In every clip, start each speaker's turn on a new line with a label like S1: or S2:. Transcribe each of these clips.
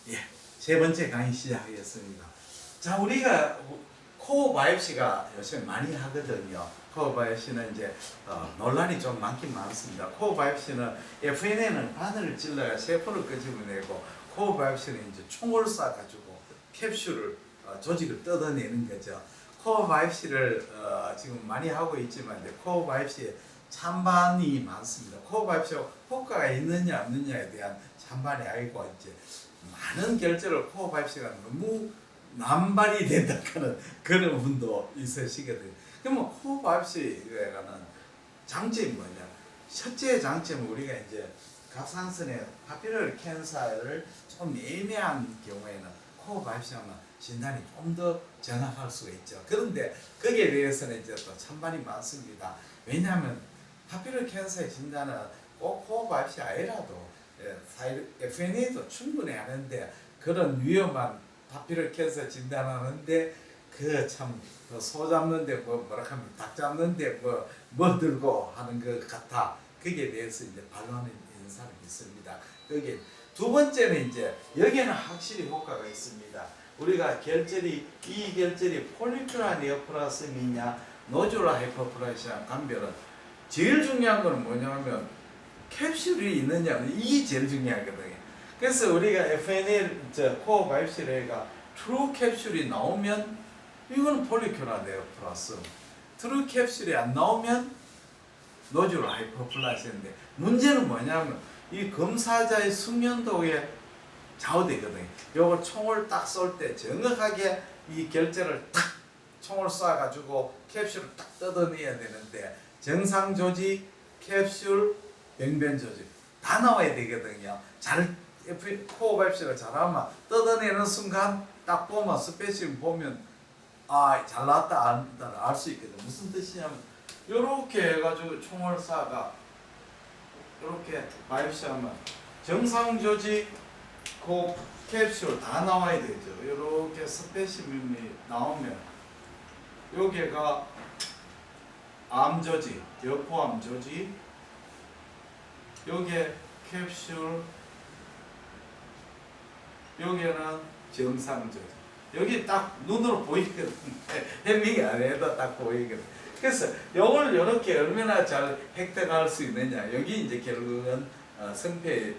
S1: 예, 세 번째 강의 시작하겠습니다. 자, 우리가 코어 바이옵시가 요새 많이 하거든요. 코어 바이옵시는 이제 논란이 좀 많긴 많습니다. 코어 바이옵시는 FNA는 바늘을 찔러야 세포를 끄집어내고, 코어 바이옵시는 이제 총을 쏴가지고 캡슐을 조직을 뜯어내는 거죠. 코어 바이옵시를 지금 많이 하고 있지만 이제 코어 바이옵시에 찬반이 많습니다. 코어 바이옵시가 효과가 있느냐 없느냐에 대한 찬반이 아니고 이제 많은 결절을 코어 바이옵시가 너무 남발이 된다는 그런 분도 있으시거든요. 그러면 코어 바이옵시라는 장점이 뭐냐? 첫째 장점은 우리가 이제 갑상선의 파피러를 캔서를 좀 애매한 경우에는 코어 바이옵시하면 진단이 좀 더 정확할 수가 있죠. 그런데 거기에 대해서는 이제 또 찬반이 많습니다. 왜냐하면 파피러 캔서의 진단은 꼭 코어 바이옵시 아니라도 FNA도 충분히 하는데, 그런 위험한 파피러 캔서 진단하는데 그 참 소 잡는데 뭐라 하면 닭 잡는데 뭐 들고 하는 것 같아. 거기에 대해서 이제 반론하는 사람이 있습니다. 거기 두 번째는 이제 여기에는 확실히 효과가 있습니다. 우리가 이 결절이 폴리큐라 네오플라스미냐 노듈라 하이퍼플라시아 감별은 제일 중요한 건 뭐냐면 캡슐이 있느냐, 이게 제일 중요하거든요. 그래서 우리가 FNA 코어 바이옵시가 트루 캡슐이 나오면 이거는 폴리큐라 네오플라스, 트루 캡슐이 안 나오면 노듈라 하이퍼플라시아인데, 문제는 뭐냐면 이 검사자의 숙련도에 좌우되거든요. 요거 총을 딱 쏠 때 정확하게 이 결절을 딱 총을 쏴가지고 캡슐을 딱 뜯어내야 되는데, 정상 조직, 캡슐, 병변 조직 다 나와야 되거든요. 코어 바이옵시를 잘하면 뜯어내는 순간 딱 보면 스페시men 보면 잘 나왔다 안 나왔다 알 수 있거든요. 무슨 뜻이냐면 요렇게 해가지고 총을 쏴가 요렇게 바이옵시하면 정상 조직, 그 캡슐 다 나와야 되죠. 요렇게 스페시멘이 나오면 여기가 암 조직, 여포암 조직, 여기에 캡슐, 여기는 정상 조직. 여기 딱 눈으로 보이거든요. 햄밍이 안 해도 딱 보이거든요. 그래서 이걸 이렇게 얼마나 잘 획득할 수 있느냐. 여기 이제 결국은 성패에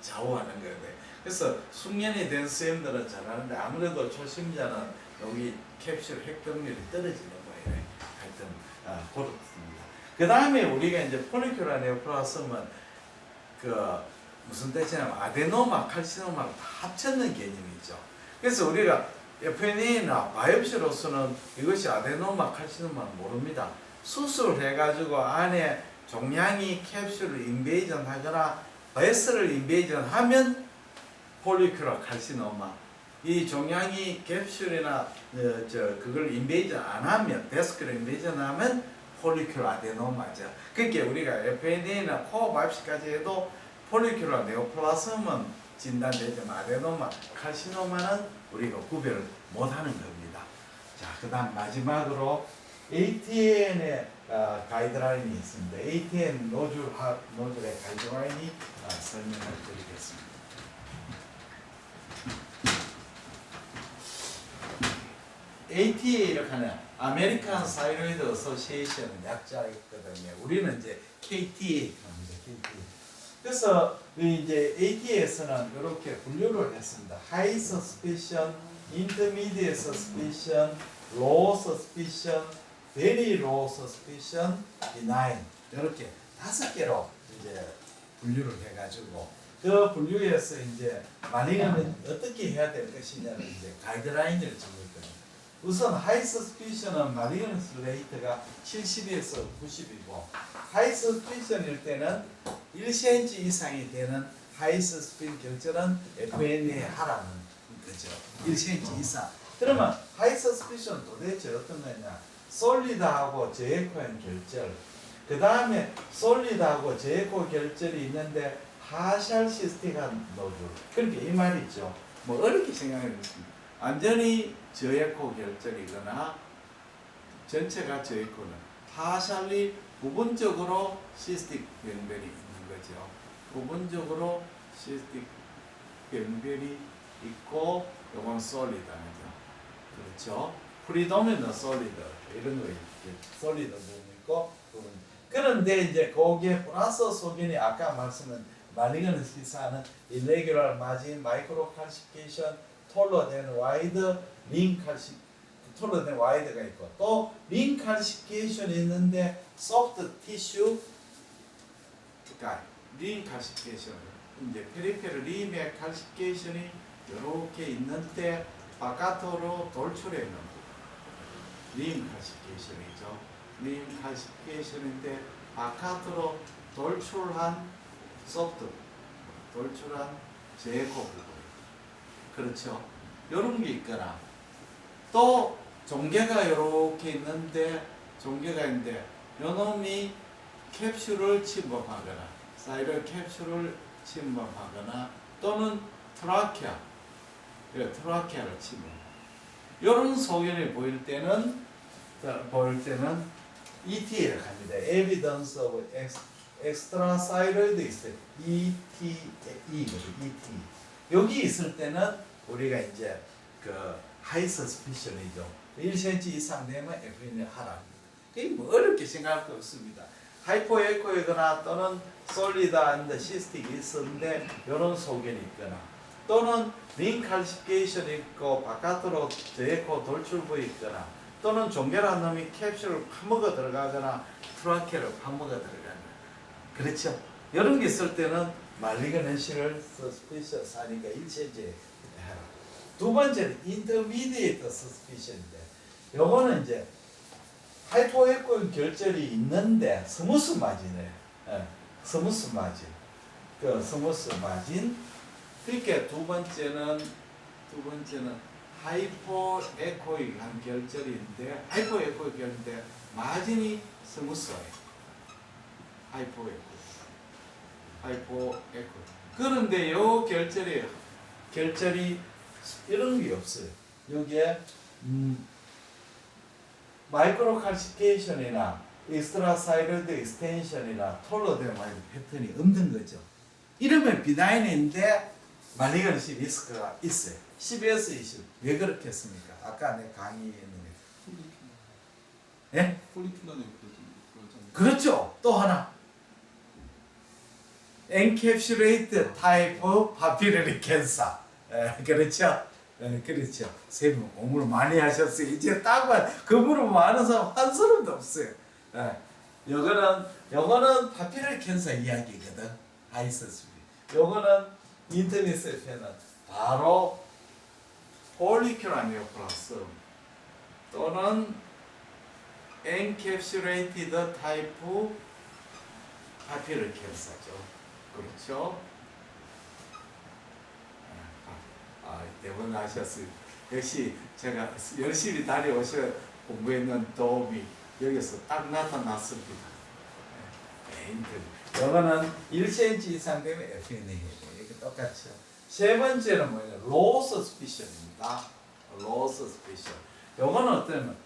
S1: 좌우하는 거예요. 그래서 숙련이 된 선생님들은 잘하는데 아무래도 초심자는 여기 캡슐 획득률이 떨어지는 거예요. 하여튼 그렇습니다. 그 다음에 우리가 이제 폴리큐라 네오플라스는 무슨 뜻이냐면 아데노마, 칼시노마를 다 합쳤는 개념이죠. 그래서 우리가 FNA나 바이옵시로서는 이것이 아데노마, 칼시노마는 모릅니다. 수술해가지고 안에 종양이 캡슐을 인베이전 하거나 베슬을 인베이전 하면 폴리큐라 칼시노마, 이 종양이 캡슐이나 그걸 인베이전 안 하면, 베스크를 인베이전 하면 폴리큐라 아데노마죠. 그러니까 우리가 FNA나 코어 바이옵시까지 해도 폴리큐라 네오플라스는 진단되지만 아데노마, 칼시노마는 우리가 구별을 못하는 겁니다. 자, 그다음 마지막으로 ATN의 가이드라인이 있습니다. ATN 노즐의 가이드라인이 설명을 드리겠습니다. ATA를 하는 아메리칸 사이로이드 어소시에이션 약자거든요. 우리는 이제 KTA 합니다. KTA. 그래서 이제 ATA에서는 이렇게 분류를 했습니다. High Suspicion, Intermediate Suspicion, Low Suspicion, Very Low Suspicion, Benign, 이렇게 5개로 이제 분류를 해가지고 그 분류에서 이제 마리가는 어떻게 해야 될 것이냐는 이제 가이드라인을 주고 있거든요. 우선 하이 서스피션은 마리건스 레이트가 70에서 90이고, 하이 서스피션일 때는 1cm 이상이 되는 하이 서스피션 결절은 FNA 하라는 거죠. 1cm 이상. 그러면 하이 서스피션 도대체 어떤 거냐? 솔리드하고 저에코인 결절, 그 다음에 솔리드하고 저에코 결절이 있는데 파샬 시스틱한 노즐. 그렇게 이 말이죠. 뭐 어렵게 생각해 보겠습니다. 완전히 저에코 결절이거나 전체가 저에코는 파샬리 부분적으로 시스틱 병변이 있는 거죠. 부분적으로 시스틱 변별이 있고 요건 솔리드죠. 그렇죠? 프리도미넌 솔리드 이런 거 이렇게 솔리드 부분 있고 그런데 이제 거기에 플러스 소견이 아까 말씀은 말리건 시사하는 irregular margin, micro calcification, 톨러된 와이드, 링 칼시 톨러된 와이드가 있고 또 링 칼시피케이션이 있는데 소프트 티슈 그러니까 링 칼시피케이션 이제 페리페럴 림의 칼시피케이션이 이렇게 있는데 바깥으로 돌출해 있는 링 칼시피케이션이죠. 링 칼시피케이션인데 바깥으로 돌출한 소프트 돌출한 제거 부분 그렇죠. 이런 게 있거나 또 종개가 이렇게 있는데 종개가 있는데 요놈이 캡슐을 침범하거나 사이럴 캡슐을 침범하거나 또는 트라케아 트라케아를 침범 이런 소견이 보일 때는 ETA를 합니다. Evidence of Extracellular ETE거든요. ET 여기 있을 때는 우리가 이제 그 하이 서스피션이죠. 1cm 이상 되면 FN을 하라. 그게 뭐 어렵게 생각할 거 없습니다. 하이포에코이거나 또는 솔리드 앤드 시스틱이 있었는데 이런 소견이 있거나 또는 링 칼시피케이션이 있고 바깥으로 저에코 돌출부이 있거나 또는 종결한 놈이 캡슐을 파먹어 들어가거나 트라케를 파먹어 들어가거나 그렇죠. 이런 게 있을 때는 말리그넌시를 서스피셔스 하니까 1cm 해라. 두 번째는 인터미디에이트 서스피션인데 요거는 이제 하이포에코인 결절이 있는데 스무스 마진이에요. 스무스 마진. 그 스무스 마진. 그러니까 두 번째는 하이포에코익한 결절인데 하이포에코익 결절인데 마진이 스무스해요. 하이포에코. 그런데 요 결절이 이런 게 없어요. 여기에 마이크로 칼시피케이션이나 익스트라사이럴드 익스텐션이나 톨러데마이드 패턴이 없는 거죠. 이러면 비나인인데 말리건시 리스크가 있어요. CBS 이슈 왜 그렇게 했습니까? 아까 내 강의했는데. 예? 그렇죠. 또 하나. 엔캡슐레이트 타입 파피러리 캔서. 그렇죠. 그렇죠. 세분 공부를 많이 하셨어요. 이제 딱만 그 물어보면 아는 사람 한 사람도 없어요. 요거는 파피러리 캔서 이야기거든. 하이서스비. 요거는 인터넷에 펴는 바로 폴리큐라미오플라스 또는 엔캡슐레이티드 타입 파피러리 캔서죠. 그렇죠. 대본 하셨어요. 역시 제가 열심히 다녀오셔 공부했는 도움이 여기서 딱 나타났습니다. 이거는 1cm 이상 되면 FNA 이게 똑같죠. 세 번째는 뭐예요? 로우 서스피션입니다. 로우 서스피션. 이거는 어떠냐면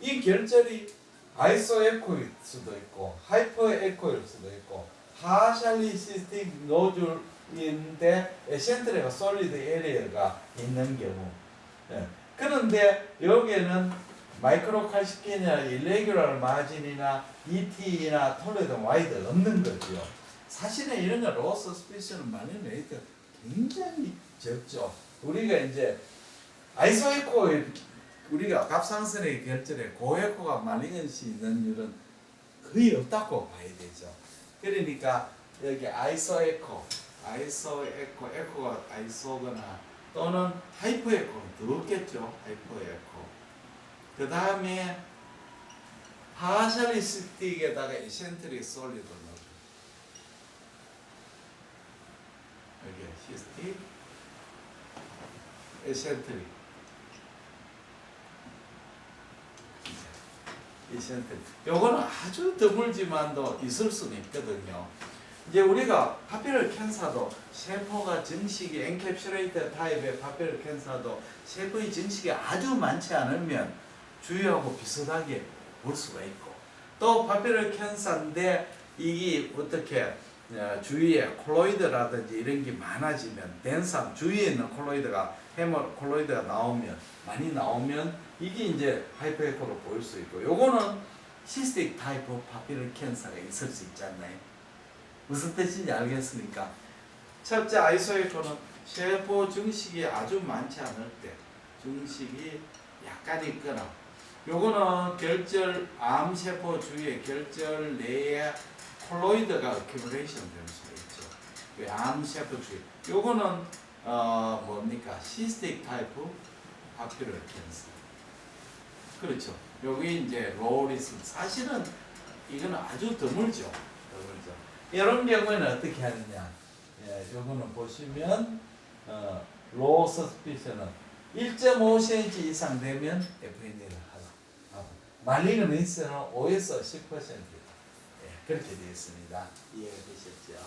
S1: 이 결절이 아이소에코일 수도 있고 하이퍼에코일 수도 있고 파샬리시스틱 노즐인데 에센트레가 솔리드 에리어가 있는 경우. 그런데 여기에는 마이크로 칼시피나 일레귤러 마진이나 ET나 톨레드 와이드 없는 거죠. 사실은 이런 거 로우 서스피션 많은 레이트 굉장히 적죠. 우리가 이제 아이소에코 우리가 갑상선의 결절에 고에코가 말리건시 있는 일은 거의 없다고 봐야 되죠. 그러니까 여기 아이소에코가 아이소거나 또는 하이퍼에코는 더 없겠죠. 하이퍼에코. 그 다음에 파샬리스틱에다가 에센트릭 솔리드 넣어요. 여기 시스틱, 에센트릭. 요거는 아주 드물지만도 있을 수는 있거든요. 이제 우리가 파피럴 캔서도 세포가 증식이 엔캡슐레이트 타입의 파피럴 캔서도 세포의 증식이 아주 많지 않으면 주위하고 비슷하게 볼 수가 있고 또 파피럴 캔서인데 이게 어떻게 주위에 콜로이드라든지 이런 게 많아지면 dense함 주위에 있는 콜로이드가 콜로이드가 많이 나오면 이게 이제 하이퍼에코로 보일 수 있고, 요거는 시스틱 타입 파피럴 캔서가 있을 수 있지 않나요? 무슨 뜻인지 알겠습니까? 첫째 아이소에코는 세포 증식이 아주 많지 않을 때, 증식이 약간 있거나, 요거는 결절 암세포 주위에 결절 내에 콜로이드가 어큐뮬레이션 될 수가 있죠. 암세포 주위. 요거는 뭡니까? 시스틱 타입 파피럴 캔서. 그렇죠. 여기 이제 로우리스. 사실은 이거는 아주 드물죠. 이런 경우에는 어떻게 하느냐? 예, 요거는 보시면 로우 서스피션은 1.5cm 이상 되면 FNA를 하라. 말리그넌스는 5에서 10%. 그렇게 되어 있습니다. 이해가 되셨죠?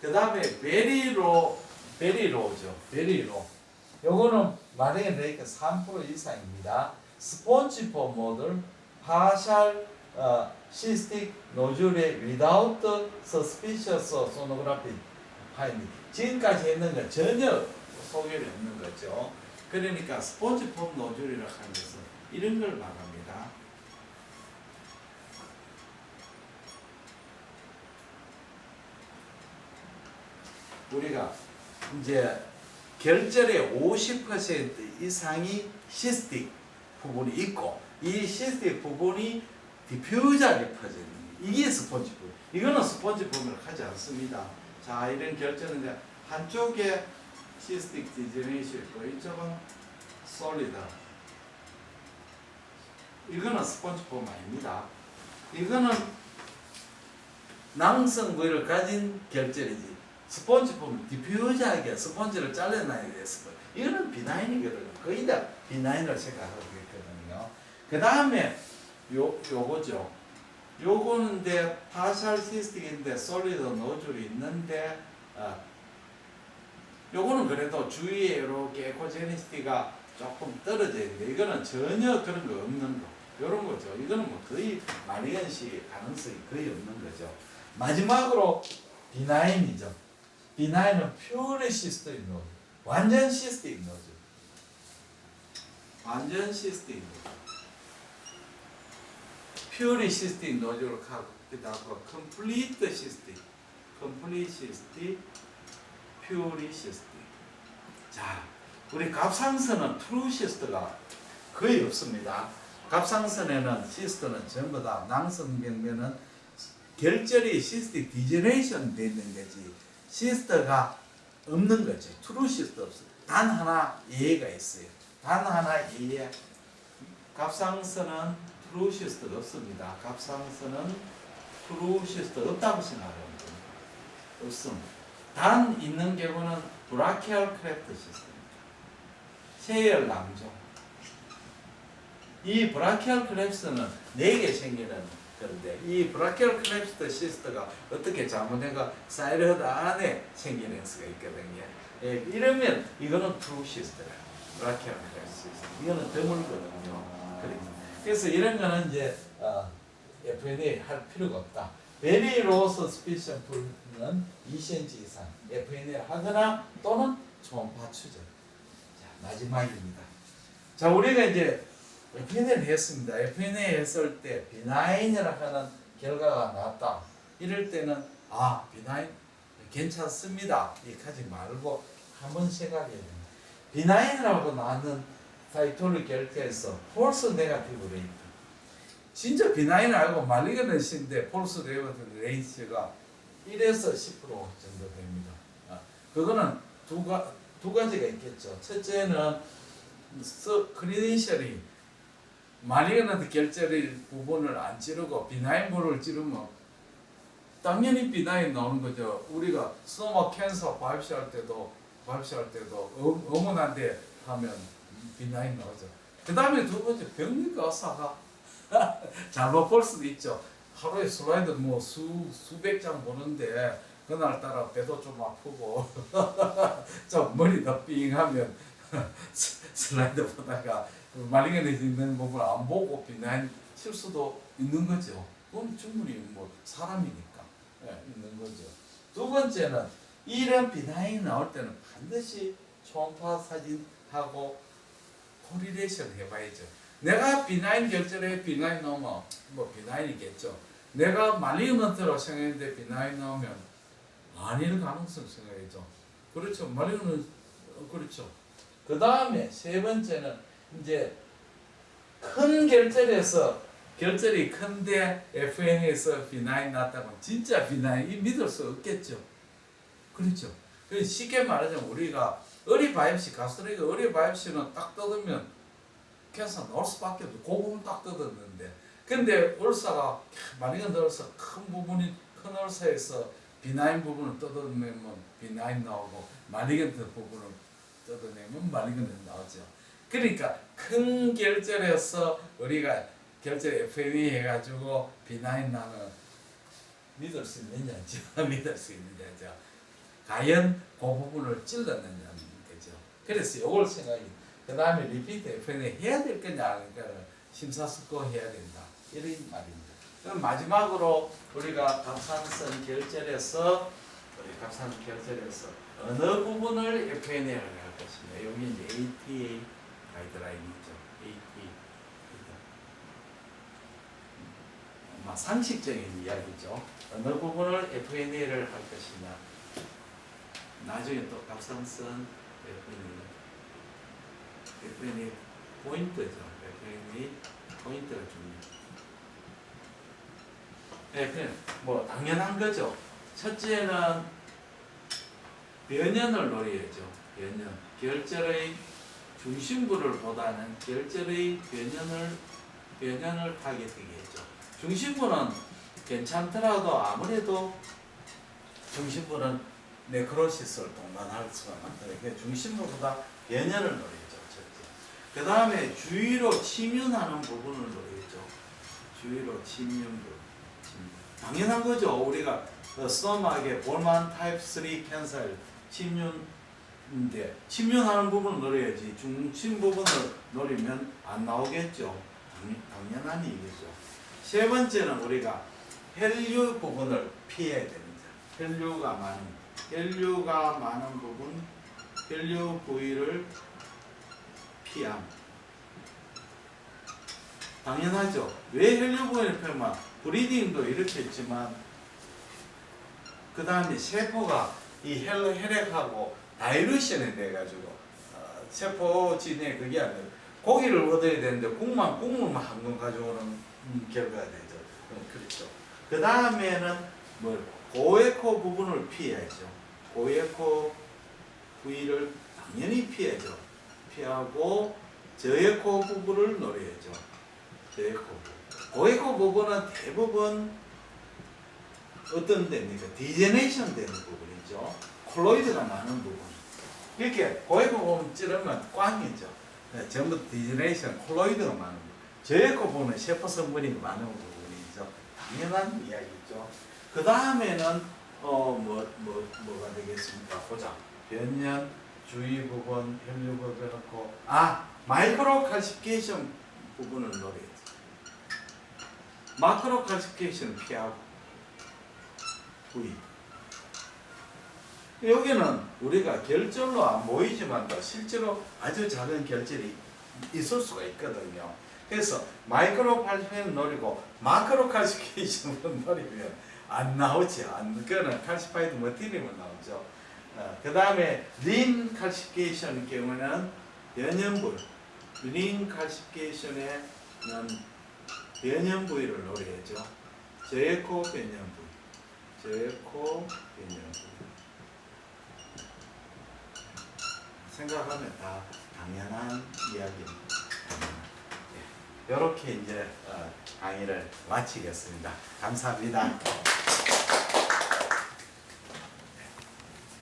S1: 그 다음에 베리로죠. 베리로. 요거는 마르겐 레이크 3% 이상입니다. 스폰지포 모델, 파셜 시스틱 노즐의 without suspicious sonography finding. 지금까지 했는 건 전혀 소견이 없는 거죠. 그러니까 스폰지폼 노즐이라고 하는 것은 이런 걸 말합니다. 우리가 이제 결절의 50% 이상이 시스틱 부분이 있고, 이 시스틱 부분이 디퓨저하게 퍼져 있는 이게 스폰지폼. 이거는 스폰지폼을 하지 않습니다. 자, 이런 결절은 이제 한쪽에 시스틱 디제네이션 있고 이쪽은 솔리드. 이거는 스폰지폼 아닙니다. 이거는 낭성 부위를 가진 결절이지. 스폰지폼은 디퓨저하게 스폰지를 잘라놔야 돼서 이거는 비나인이거든요. 거의 다 비나인을 생각하고 있거든요. 그 다음에 요거죠. 요거는데 파셜 시스틱인데 솔리드 노즐이 있는데 요거는 그래도 주위에 이렇게 에코제니시티가 조금 떨어져 있는데 이거는 전혀 그런 거 없는 거. 요런 거죠. 이거는 뭐 거의 마리언시 가능성이 거의 없는 거죠. 마지막으로 비나인이죠. 비나인은 퓨리 시스틱 노즐. 완전 시스틱 노즐. 완전 시스틱 노즐. 퓨리 시스틱 노즐을 하기도 하고 컴플리트 시스틱. 컴플리트 시스틱. 퓨리 시스틱. 자, 우리 갑상선은 트루 시스트가 거의 없습니다. 갑상선에는 시스트는 전부 다 낭성경면은 결절이 시스틱 디제네이션 되는 거지 시스트가 없는 거죠. 트루 시스트 없어요. 단 하나 예외가 있어요. 단 하나 예외. 갑상선은 트루 시스트가 없습니다. 갑상선은 트루 시스트 없다고 생각하면 됩니다. 없습니다. 단 있는 경우는 브라키얼 크래프트 시스템입니다. 세열 낭종. 이 브라키얼 크래프트는 4개 생기는 건데 이 브라키얼 크래프트 시스트가 어떻게 잘못된가 사이로드 안에 생기는 수가 있거든요. 예, 이러면 이거는 트루 시스트예요. 브라키얼 크래프트 시스트. 이거는 드물거든요. 그래서 이런 거는 이제 FNA 할 필요가 없다. 베리 로우 서스피션 풀은 2cm 이상 FNA 하거나 또는 초음파 추적. 자, 마지막입니다. 자, 우리가 이제 FNA를 했습니다. FNA 했을 때 비나인이라 하는 결과가 나왔다. 이럴 때는 비나인 괜찮습니다. 이렇게 하지 말고 한번 생각해야 됩니다. 비나인이라고 나왔는 사이토를 결과에서 폴스 네거티브 레이트. 진짜 비나인을 알고 말리그넌스인데 폴스 네거티브 레이트가 1에서 10% 정도 됩니다. 그거는 두 가지가 있겠죠. 첫째는 클리니셜이 말리그넌트 결절의 부분을 안 찌르고 비나인 부분을 찌르면 당연히 비나인 나오는 거죠. 우리가 스토막 캔서 바이옵시 할 때도 어머나한테 하면 비나인 나오죠. 그 다음에 두 번째 병리과 의사가 잘못 볼 수도 있죠. 하루에 슬라이드 수백 장 보는데 그날따라 배도 좀 아프고 좀 머리도 삥하면 슬라이드 보다가 말리그넌스 있는 부분을 안 보고 비나인 칠 수도 있는 거죠. 그건 충분히 뭐 사람이니까 있는 거죠. 두 번째는 이런 비나인이 나올 때는 반드시 초음파 사진하고 코리레이션 해봐야죠. 내가 비나인 결절에 비나인 나오면 뭐 비나인이겠죠. 내가 말리그먼트로 생각했는데 비나인 나오면 아닐 가능성 생각이죠. 그렇죠. 말리그먼트 그렇죠. 그 다음에 세 번째는 이제 큰 결절이 큰데 FN에서 비나인 났다면 진짜 비나인이 믿을 수 없겠죠. 그렇죠. 그래서 쉽게 말하자면 우리가 어리 바이옵시 가스트릭 어리 바이옵시는 딱 뜯으면 캔서 나올 수밖에 없어. 그 부분 딱 뜯었는데 근데 울사가 마리건드 울사 큰 부분이 큰 울사에서 비나인 부분을 뜯어내면 비나인 나오고 마리건드 부분을 뜯어내면 마리건드 나오죠. 그러니까 큰 결절에서 우리가 결절 FNE 해가지고 비나인 나는 믿을 수 있느냐죠. 믿을 수 있느냐죠. 과연 그 부분을 찔렀느냐는 거죠. 그래서 이걸 생각이. 그 다음에 리피트 FNE 해야 될 거냐 그러니까 심사숙고해야 된다. 이런 말입니다. 그럼 마지막으로 우리가 갑상선 결절에서 어느 부분을 FNE를 할 것이냐. 여기 이제 ATA 가이드라인이죠. ATA. 상식적인 이야기죠. 어느 부분을 FNE를 할 것이냐. 나중에 또 갑상선 FNE 포인트죠. FNE 포인트가 중요해요. 네, 뭐 당연한 거죠. 첫째는 변연을 노려야죠. 변연. 결절의 중심부를 보다는 결절의 변연을 타겟팅했죠. 중심부는 괜찮더라도 아무래도 중심부는 네크로시스를 동반할 수가 많다. 그러니까 중심부보다 변연을 노리죠. 그 다음에 주위로 침윤하는 부분을 노리죠. 주위로 침윤부. 당연한 거죠. 우리가 스토마크의 볼만 타입 3 캔서 침윤인데 침윤하는 부분을 노려야지 중심 부분을 노리면 안 나오겠죠. 당연한 얘기죠. 세 번째는 우리가 혈류 부분을 피해야 됩니다. 혈류가 많은 부분, 혈류 부위를 피함. 당연하죠. 왜 혈류 부위를 피하면 브리딩도 이렇게 했지만 그 다음에 세포가 이 혈액하고 다이루션이 돼가지고 세포 진에 그게 아니라 고기를 얻어야 되는데 국물만 한 건 가져오는 결과가 되죠. 그렇죠. 그 다음에는 뭐 고에코 부분을 피해야죠. 고에코 부위를 당연히 피해야죠. 피하고 저에코 부분을 노려야죠. 저에코 부분. 고에코 부분은 대부분 어떤 데입니까? 디제네이션 되는 부분이죠. 콜로이드가 많은 부분. 이렇게 고에코 부분 찌르면 꽝이죠. 네, 전부 디제네이션 콜로이드가 많은 부분. 저에코 부분은 세포 성분이 많은 부분이죠. 당연한 이야기죠. 그 다음에는 뭐가 되겠습니까? 보자. 변연, 주위 부분, 혈류 부분 넣고 마이크로 칼시피케이션 부분을 노려야지. 마크로 칼시피케이션을 피하고 부위. 여기는 우리가 결절로 안 보이지만 실제로 아주 작은 결절이 있을 수가 있거든요. 그래서 마이크로 칼시피케이션을 노리고 마크로 칼시피케이션을 노리면 안 나오죠. 그거는 칼시파이드 머티리얼만 나오죠. 그 다음에 린 칼시피케이션 경우는 변연부. 린 칼시피케이션에는 변연부위를 노려야죠. 저에코 변연부위. 저에코 변연부위. 생각하면 다 당연한 이야기입니다. 이렇게 이제 강의를 마치겠습니다. 감사합니다.